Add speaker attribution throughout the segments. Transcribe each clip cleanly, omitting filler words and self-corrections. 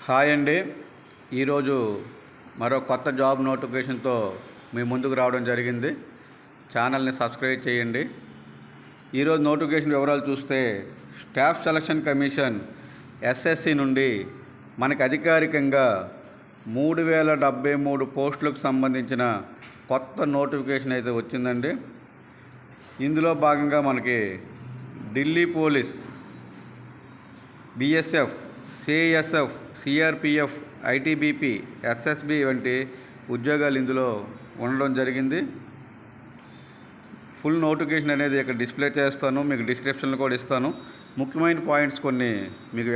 Speaker 1: Hi అండి. ఈరోజు మరో కొత్త జాబ్ నోటిఫికేషన్తో మీ ముందుకు రావడం జరిగింది. ఛానల్ని సబ్స్క్రైబ్ చేయండి. ఈరోజు నోటిఫికేషన్ వివరాలు చూస్తే స్టాఫ్ సెలక్షన్ కమిషన్ ఎస్ఎస్సి నుండి మనకి అధికారికంగా 3073 పోస్టులకు సంబంధించిన కొత్త నోటిఫికేషన్ అయితే వచ్చిందండి. ఇందులో భాగంగా మనకి Delhi police, BSF, CISF, CRPF, ITBP, SSB వంటి ఉద్యోగాలు ఇందులో ఉండడం జరిగింది. ఫుల్ నోటిఫికేషన్ అనేది ఇక్కడ డిస్ప్లే చేస్తాను, మీకు డిస్క్రిప్షన్లో కూడా ఇస్తాను. ముఖ్యమైన పాయింట్స్ కొన్ని మీకు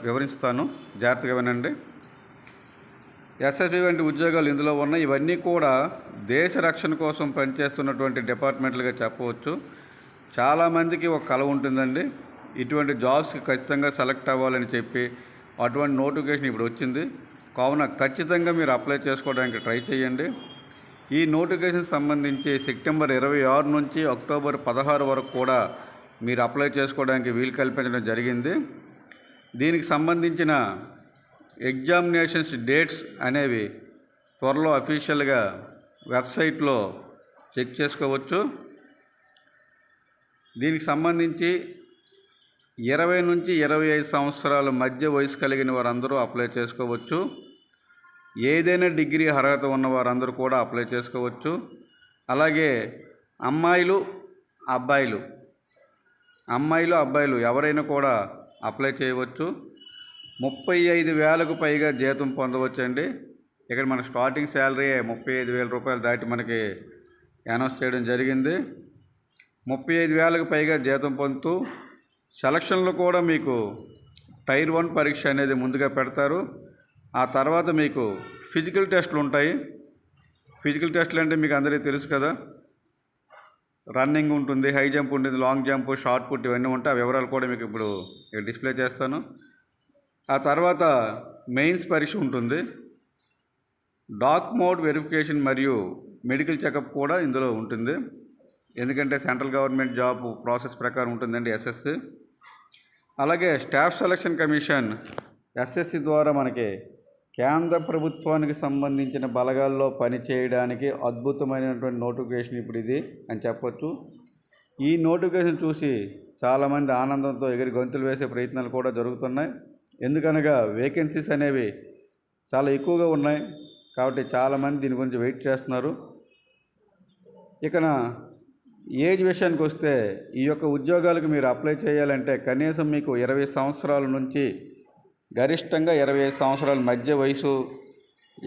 Speaker 1: వివరిస్తాను, జాగ్రత్తగా వినండి. ఎస్ఎస్బి వంటి ఉద్యోగాలు ఇందులో ఉన్నాయి. ఇవన్నీ కూడా దేశ రక్షణ కోసం పనిచేస్తున్నటువంటి డిపార్ట్మెంట్లుగా చెప్పవచ్చు. చాలామందికి ఒక కల ఉంటుందండి, ఇటువంటి జాబ్స్కి ఖచ్చితంగా సెలెక్ట్ అవ్వాలని చెప్పి. అటువంటి నోటిఫికేషన్ ఇప్పుడు వచ్చింది కావున ఖచ్చితంగా మీరు అప్లై చేసుకోవడానికి ట్రై చేయండి. ఈ నోటిఫికేషన్ సంబంధించి సెప్టెంబర్ 26 నుంచి అక్టోబర్ 16 వరకు కూడా మీరు అప్లై చేసుకోవడానికి వీలు కల్పించడం జరిగింది. దీనికి సంబంధించిన ఎగ్జామినేషన్స్ డేట్స్ అనేవి త్వరలో అఫీషియల్గా వెబ్సైట్లో చెక్ చేసుకోవచ్చు. దీనికి సంబంధించి 20 నుంచి 25 సంవత్సరాల మధ్య వయసు కలిగిన వారందరూ అప్లై చేసుకోవచ్చు. ఏదైనా డిగ్రీ అర్హత ఉన్న వారందరూ కూడా అప్లై చేసుకోవచ్చు. అలాగే అమ్మాయిలు అబ్బాయిలు ఎవరైనా కూడా అప్లై చేయవచ్చు. 35,000కు పైగా జీతం పొందవచ్చండి. ఇక్కడ మన స్టార్టింగ్ శాలరీ 35,000 రూపాయలు దాటి మనకి అనౌన్స్ చేయడం జరిగింది. 35,000కు పైగా జీతం పొందుతూ సెలక్షన్లో కూడా మీకు టైర్ 1 పరీక్ష అనేది ముందుగా పెడతారు. ఆ తర్వాత మీకు ఫిజికల్ టెస్టులు ఉంటాయి. ఫిజికల్ టెస్టులు అంటే మీకు అందరికీ తెలుసు కదా, రన్నింగ్ ఉంటుంది, హై జంప్ ఉంటుంది, లాంగ్ జంప్, షార్ట్ పుట్ ఇవన్నీ ఉంటాయి. ఆ వివరాలు కూడా మీకు ఇప్పుడు డిస్ప్లే చేస్తాను. ఆ తర్వాత మెయిన్స్ పరీక్ష ఉంటుంది. డాక్ మోడ్ వెరిఫికేషన్ మరియు మెడికల్ చెకప్ కూడా ఇందులో ఉంటుంది. ఎందుకంటే సెంట్రల్ గవర్నమెంట్ జాబ్ ప్రాసెస్ ప్రకారం ఉంటుందండి ఎస్ఎస్సి. అలాగే స్టాఫ్ సెలక్షన్ కమిషన్ ఎస్ఎస్సి ద్వారా మనకి కేంద్ర ప్రభుత్వానికి సంబంధించిన బలగాల్లో పనిచేయడానికి అద్భుతమైనటువంటి నోటిఫికేషన్ ఇప్పుడు ఇది అని చెప్పొచ్చు. ఈ నోటిఫికేషన్ చూసి చాలామంది ఆనందంతో ఎగిరి గొంతులు వేసే ప్రయత్నాలు కూడా జరుగుతున్నాయి. ఎందుకనగా వేకెన్సీస్ అనేవి చాలా ఎక్కువగా ఉన్నాయి కాబట్టి చాలామంది దీని గురించి వెయిట్ చేస్తున్నారు. ఇక ఏజ్ విషయానికి వస్తే ఈ యొక్క ఉద్యోగాలకు మీరు అప్లై చేయాలంటే కనీసం మీకు 20 సంవత్సరాల నుంచి గరిష్టంగా 25 సంవత్సరాల మధ్య వయసు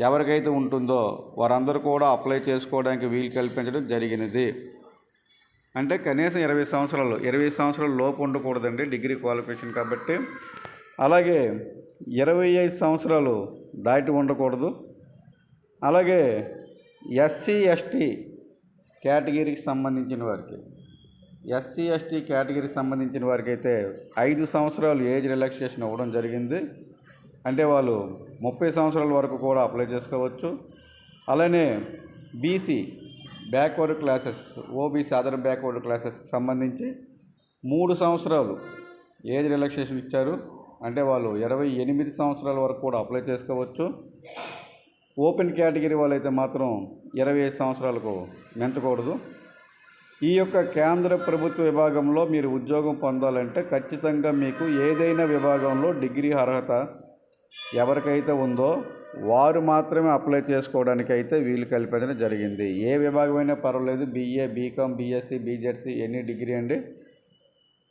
Speaker 1: ఎవరికైతే ఉంటుందో వారందరూ కూడా అప్లై చేసుకోవడానికి వీలు కల్పించడం జరిగినది. అంటే కనీసం 20 సంవత్సరాల లోపు ఉండకూడదండి డిగ్రీ క్వాలిఫికేషన్ కాబట్టి. అలాగే 25 సంవత్సరాలు దాటి ఉండకూడదు. అలాగే ఎస్సీ ఎస్టీ కేటగిరీకి సంబంధించిన వారికి అయితే 5 సంవత్సరాలు ఏజ్ రిలాక్సేషన్ ఇవ్వడం జరిగింది. అంటే వాళ్ళు 30 సంవత్సరాల వరకు కూడా అప్లై చేసుకోవచ్చు. అలానే BC backward classes, OBC other backward క్లాసెస్కి సంబంధించి 3 సంవత్సరాలు ఏజ్ రిలాక్సేషన్ ఇచ్చారు. అంటే వాళ్ళు 28 సంవత్సరాల వరకు కూడా అప్లై చేసుకోవచ్చు. ఓపెన్ కేటగిరీ వాళ్ళైతే మాత్రం 25 సంవత్సరాలకు మించకూడదు. ఈ యొక్క కేంద్ర ప్రభుత్వ విభాగంలో మీరు ఉద్యోగం పొందాలంటే ఖచ్చితంగా మీకు ఏదైనా విభాగంలో డిగ్రీ అర్హత ఎవరికైతే ఉందో వారు మాత్రమే అప్లై చేసుకోవడానికి అయితే వీలు కల్పించడం జరిగింది. ఏ విభాగమైనా పర్వాలేదు, BA, BCom, BSc, BZC, any degree అండి,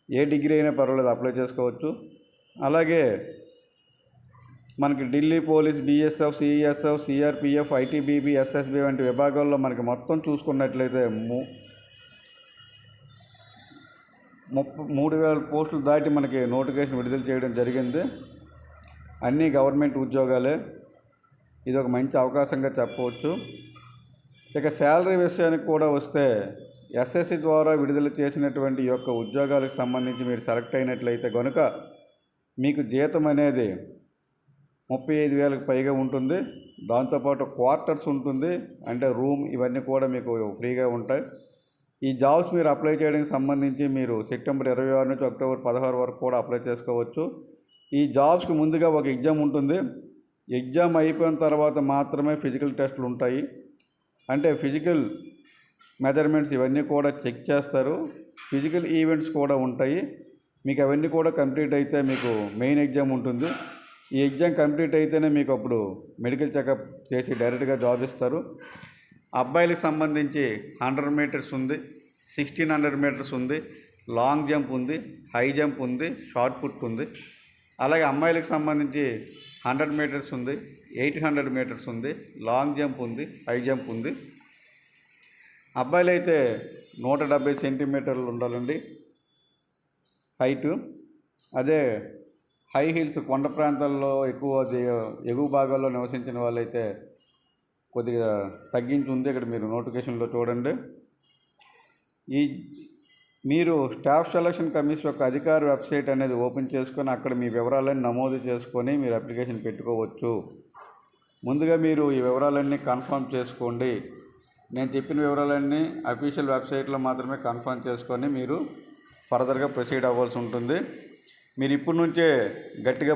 Speaker 1: ఏ డిగ్రీ అయినా పర్వాలేదు అప్లై చేసుకోవచ్చు. అలాగే మనకి Delhi police, BSF, CISF, CRPF, ITBP, SSB వంటి విభాగాల్లో మనకి మొత్తం చూసుకున్నట్లయితే 3,000 పోస్టులు దాటి మనకి నోటిఫికేషన్ విడుదల చేయడం జరిగింది. అన్నీ గవర్నమెంట్ ఉద్యోగాలే. ఇది ఒక మంచి అవకాశంగా చెప్పవచ్చు. ఇక శాలరీ విషయానికి కూడా వస్తే ఎస్ఎస్సి ద్వారా విడుదల చేసినటువంటి ఈ యొక్క ఉద్యోగాలకు సంబంధించి మీరు సెలెక్ట్ అయినట్లయితే కనుక మీకు జీతం అనేది 35,000కు పైగా ఉంటుంది. దాంతోపాటు క్వార్టర్స్ ఉంటుంది, అంటే రూమ్, ఇవన్నీ కూడా మీకు ఫ్రీగా ఉంటాయి. ఈ జాబ్స్ మీరు అప్లై చేయడానికి సంబంధించి మీరు సెప్టెంబర్ 26 నుంచి అక్టోబర్ 16 వరకు కూడా అప్లై చేసుకోవచ్చు. ఈ జాబ్స్కి ముందుగా ఒక ఎగ్జామ్ ఉంటుంది. ఎగ్జామ్ అయిపోయిన తర్వాత మాత్రమే ఫిజికల్ టెస్టులు ఉంటాయి. అంటే ఫిజికల్ మెజర్మెంట్స్ ఇవన్నీ కూడా చెక్ చేస్తారు. ఫిజికల్ ఈవెంట్స్ కూడా ఉంటాయి. మీకు అవన్నీ కూడా కంప్లీట్ అయితే మీకు మెయిన్ ఎగ్జామ్ ఉంటుంది. ఈ ఎగ్జామ్ కంప్లీట్ అయితేనే మీకు అప్పుడు మెడికల్ చెకప్ చేసి డైరెక్ట్గా జాబ్ ఇస్తారు. అబ్బాయిలకు సంబంధించి 100 మీటర్స్ ఉంది, 1600 మీటర్స్ ఉంది, లాంగ్ జంప్ ఉంది, హై జంప్ ఉంది, షార్ట్ పుట్ ఉంది. అలాగే అమ్మాయిలకు సంబంధించి 100 మీటర్స్ ఉంది, 800 మీటర్స్ ఉంది, లాంగ్ జంప్ ఉంది, హై జంప్ ఉంది. అబ్బాయిలు అయితే 170 సెంటీమీటర్లు ఉండాలండి హైటు. అదే హై హీల్స్ కొండ ప్రాంతాల్లో ఎగువ భాగాల్లో నివసించిన వాళ్ళైతే కొద్దిగా తగ్గించి ఉంది. ఇక్కడ మీరు నోటిఫికేషన్లో చూడండి. మీరు స్టాఫ్ సెలక్షన్ కమిషన్ యొక్క అధికార వెబ్సైట్ అనేది ఓపెన్ చేసుకొని అక్కడ మీ వివరాలన్నీ నమోదు చేసుకొని మీరు అప్లికేషన్ పెట్టుకోవచ్చు. ముందుగా మీరు ఈ వివరాలన్నీ కన్ఫర్మ్ చేసుకోండి. నేను చెప్పిన వివరాలన్నీ అఫీషియల్ వెబ్సైట్లో మాత్రమే కన్ఫర్మ్ చేసుకొని మీరు ఫర్దర్గా ప్రొసీడ్ అవ్వాల్సి ఉంటుంది. మీరు ఇప్పటి నుంచే గట్టిగా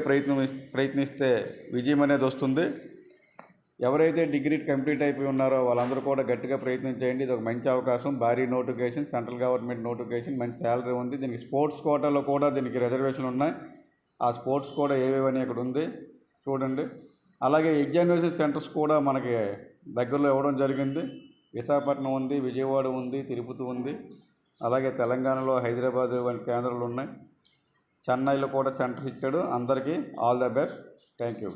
Speaker 1: ప్రయత్నిస్తే విజయం అనేది వస్తుంది. ఎవరైతే డిగ్రీ కంప్లీట్ అయిపోయి ఉన్నారో వాళ్ళందరూ కూడా గట్టిగా ప్రయత్నం చేయండి. ఇది ఒక మంచి అవకాశం. భారీ నోటిఫికేషన్, సెంట్రల్ గవర్నమెంట్ నోటిఫికేషన్, మంచి శాలరీ ఉంది. దీనికి స్పోర్ట్స్ కోటాలో కూడా దీనికి రిజర్వేషన్ ఉన్నాయి. ఆ స్పోర్ట్స్ కూడా ఏవేవని ఇక్కడ ఉంది చూడండి. అలాగే ఎగ్జామినేషన్ సెంటర్స్ కూడా మనకి దగ్గరలో ఇవ్వడం జరిగింది. విశాఖపట్నం ఉంది, విజయవాడ ఉంది, తిరుపతి ఉంది. అలాగే తెలంగాణలో హైదరాబాద్ వంటి కేంద్రాలు ఉన్నాయి. చెన్నైలో కూడా సెంటర్స్ ఇచ్చాడు. అందరికీ all the best. Thank you.